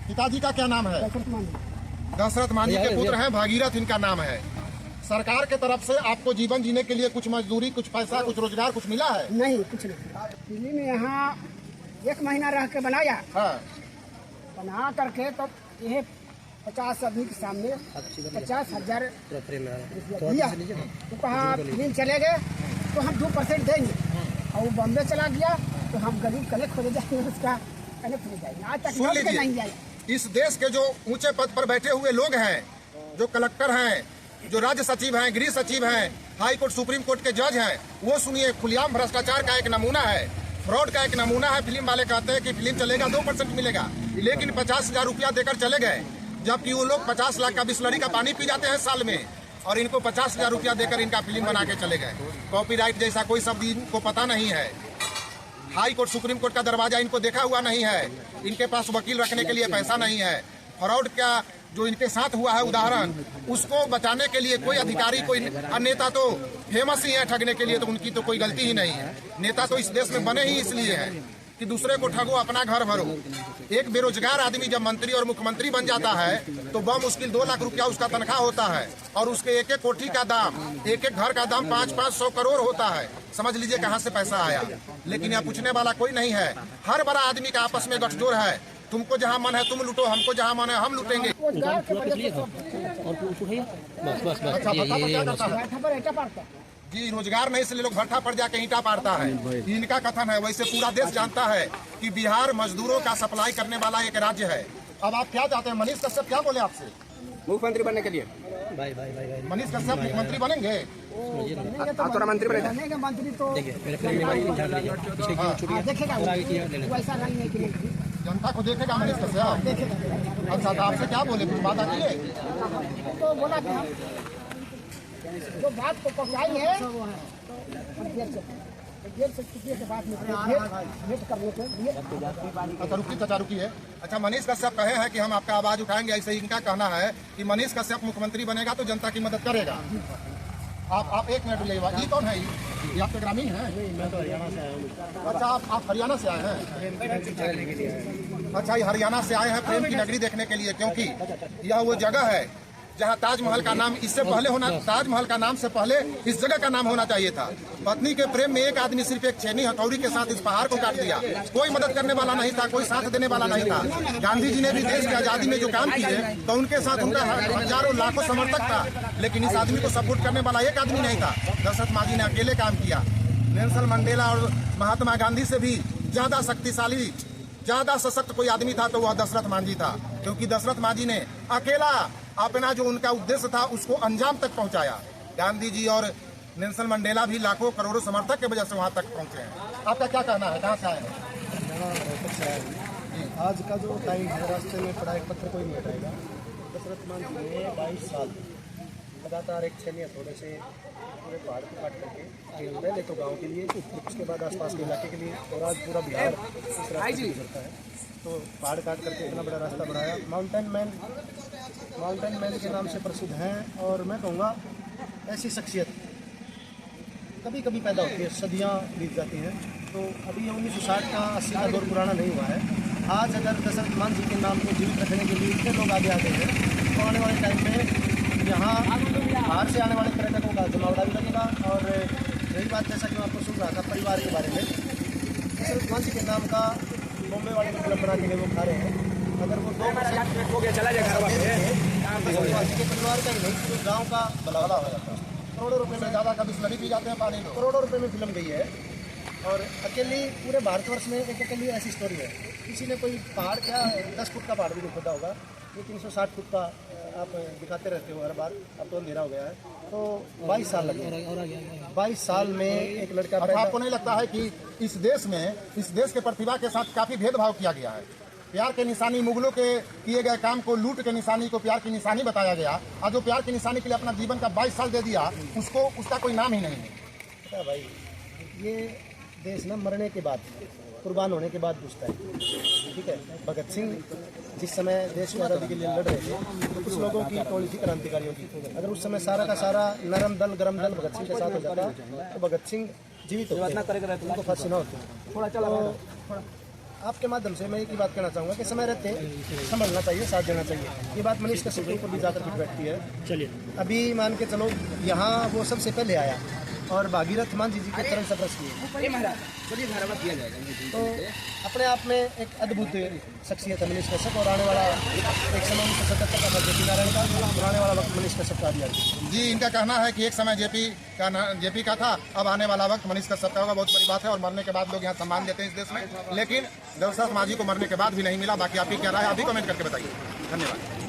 पिताजी का क्या नाम है? दशरथ मांझी के पुत्र हैं, भागीरथ इनका नाम है। सरकार के तरफ से आपको जीवन जीने के लिए कुछ मजदूरी, कुछ पैसा, कुछ रोजगार कुछ मिला है? नहीं, कुछ नहीं। दिल्ली में यहाँ 1 महीना रह के बनाया। हाँ। बना करके तो ये 50 आदमी के सामने 50,000 दिया। तो कहा फिल्म चले गए तो हम 2% देंगे, और बॉम्बे चला गया तो हम गरीब कलेक्ट हो जाएंगे, उसका कलेक्ट हो जाएंगे। आज तक सुन लीजिए, नहीं जाए। इस देश के जो ऊंचे पद पर बैठे हुए लोग हैं, जो कलेक्टर हैं, जो राज्य सचिव हैं, गृह सचिव हैं, हाई कोर्ट सुप्रीम कोर्ट के जज हैं, वो सुनिए खुलेआम भ्रष्टाचार का एक नमूना है, फ्रॉड का एक नमूना है। फिल्म वाले कहते हैं कि फिल्म चलेगा 2% मिलेगा, लेकिन 50,000 रुपया देकर चले गए, जबकि वो लोग 50 लाख का बिस्लरी का पानी पी जाते हैं साल में, और इनको 50,000 रुपया देकर इनका फिल्म बना के चले गए। कॉपीराइट जैसा कोई शब्द इनको पता नहीं है, हाई कोर्ट सुप्रीम कोर्ट का दरवाजा इनको देखा हुआ नहीं है, इनके पास वकील रखने के लिए पैसा नहीं है। फ्रॉड का जो इनके साथ हुआ है उदाहरण, उसको बचाने के लिए कोई अधिकारी, कोई नेता तो फेमस ही है ठगने के लिए, तो उनकी तो कोई गलती ही नहीं है। नेता तो इस देश में बने ही इसलिए है कि दूसरे को ठगो, अपना घर भरो। एक बेरोजगार आदमी जब मंत्री और मुख्यमंत्री बन जाता है तो बमुश्किल 2 लाख रुपया उसका तनख्वाह होता है, और उसके एक एक कोठी का दाम, एक एक घर का दाम 500-500 करोड़ होता है। समझ लीजिए कहाँ से पैसा आया। लेकिन यहाँ पूछने वाला कोई नहीं है। हर बड़ा आदमी का आपस में गठजोड़ है, तुमको जहाँ मन है तुम लूटो, हमको जहाँ मन है हम लूटेंगे। जी, रोजगार नहीं से लोग भट्ठा पर जाके ईंटा पाड़ता है, इनका कथन है। वैसे पूरा देश जानता है कि बिहार मजदूरों का सप्लाई करने वाला एक राज्य है। अब आप क्या चाहते हैं? मनीष कश्यप क्या बोले आपसे? मुख्यमंत्री बनने के लिए मनीष कश्यप मुख्यमंत्री बनेंगे? थोड़ा मंत्री बनेगा। मंत्री तो देखेगा, वैसा नहीं कि जनता को देखेगा मनीष कश्यप। अच्छा, तो आपसे क्या बोले, कुछ वादा किए? तो बोला कि हम जो बात को पकड़ाई है जेल से छुट्टी के बाद में भेंट करने के लिए। अच्छा रुकी चाचा, रुकिए। अच्छा, मनीष कश्यप कहे हैं कि हम आपका आवाज उठाएंगे, ऐसे ही इनका कहना है कि मनीष कश्यप मुख्यमंत्री बनेगा तो जनता की मदद करेगा। आप 1 मिनट ले, ये कौन है? ये आपके ग्रामीण हैं? मैं तो हरियाणा से आया हूँ। अच्छा, आप हरियाणा से आए हैं? अच्छा, ये हरियाणा से आए हैं प्रेम की नगरी देखने के लिए, क्योंकि यह वो जगह है जहाँ ताजमहल का नाम इससे पहले होना, ताजमहल का नाम से पहले इस जगह का नाम होना चाहिए था। पत्नी के प्रेम में एक आदमी सिर्फ एक छेनी हथौड़ी के साथ इस पहाड़ को काट दिया। कोई मदद करने वाला नहीं था, कोई साथ देने वाला नहीं था। गांधी जी ने भी देश की आजादी में जो काम किए तो उनके साथ उनका हजारों लाखों समर्थक था, लेकिन इस आदमी को सपोर्ट करने वाला एक आदमी नहीं था। दशरथ मांझी ने अकेले काम किया। नेल्सन मंडेला और महात्मा गांधी से भी ज्यादा शक्तिशाली, ज्यादा सशक्त कोई आदमी था तो वह दशरथ मांझी था, क्योंकि दशरथ मांझी ने अकेला अपना जो उनका उद्देश्य था उसको अंजाम तक पहुंचाया। गांधी जी और नेल्सन मंडेला भी लाखों करोड़ों समर्थक की वजह से वहां तक पहुंचे हैं। आपका क्या कहना है? कहाँ से आए हैं? आज का जो टाइम है, रास्ते में पड़ा एक पत्थर कोई नहीं हटाएगा। दशरथ मांझी ने 22 साल लगातार एक छेनी थोड़े से पूरे पहाड़ को काट करके पहले तो गांव के लिए, उसके बाद आसपास के इलाके के लिए, और आज पूरा बिहार इस रास्ते से गुजरता है। तो पहाड़ काट करके इतना बड़ा रास्ता बनाया। माउंटेन मैन के नाम से प्रसिद्ध हैं। और मैं कहूँगा ऐसी शख्सियत कभी कभी पैदा होती है, सदियाँ बीत जाती हैं। तो अभी 1960 का 80 का दौर पुराना नहीं हुआ है। आज अगर दशरथ मांझी के नाम को जीवित रखने के लिए इतने लोग आगे आ गए हैं, तो आने वाले टाइम में यहाँ बाहर से आने वाले पर्यटकों का जमावड़ा भी लगेगा। और यही बात, जैसा कि मैं आपको सुन रहा था परिवार के बारे में, दशरथ मांझी के नाम का बॉम्बे वाले को क्लब बना के लिए वो खा रहे हैं। अगर वो 2% हो गया चला जाएगा के परिवार का ही नहीं, तो गाँव का भला हो जाता है। करोड़ों रुपए में ज्यादा का बिस्लरी पी जाते हैं पानी में। करोड़ों रुपए में फिल्म गई है। और अकेली पूरे भारतवर्ष में एक अकेली ऐसी स्टोरी है। किसी ने कोई पहाड़, क्या 10 फुट का पहाड़ भी नहीं खोदा होगा, ये 360 फुट का आप दिखाते रहते हो हर बार। अब तो अंधेरा हो गया है। तो 22 साल लगे। 22 साल में एक लड़का। आपको नहीं लगता है कि इस देश में, इस देश के प्रतिभा के साथ काफी भेदभाव किया गया है? प्यार के निशानी, मुगलों के किए गए काम को लूट के निशानी को प्यार की निशानी बताया गया, और जो प्यार की निशानी के लिए अपना जीवन का 22 साल दे दिया, उसको उसका कोई नाम ही नहीं है। पता भाई, ये देश ना मरने के बाद, कुर्बान होने के बाद पूछता है। ठीक है, भगत सिंह जिस समय देश की आज़ादी के लिए लड़ रहे थे, तो कुछ लोगों की टोली थी क्रांतिकारियों की। अगर उस समय सारा का सारा नरम दल, गरम दल भगत सिंह के साथ हो जाता तो भगत सिंह जीवित होते, उनको फांसी न होती। आपके माध्यम से मैं एक ही बात कहना चाहूँगा कि समय रहते संभलना चाहिए, साथ देना चाहिए। ये बात मनीष कश्यप के ऊपर भी जाकर फिट बैठती है। चलिए अभी मान के चलो यहाँ वो सबसे पहले आया और भागीरथ मान जी के तरह सफर किए, तो अपने आप में एक अद्भुत शख्सियत है मनीष कश्यप। और आने वाला एक समय 1977 का जेपी नारायण का, और आने वाला वक्त मनीष कश्यप का भी आएगा। जी, इनका कहना है कि एक समय जेपी का था, अब आने वाला वक्त मनीष कश्यप का होगा। बहुत बड़ी बात है, और मरने के बाद लोग यहाँ सम्मान देते हैं इस देश में, लेकिन व्यवस्था समाजी को मरने के बाद भी नहीं मिला। बाकी आपकी क्या राय है, आप भी कमेंट करके बताइए। धन्यवाद।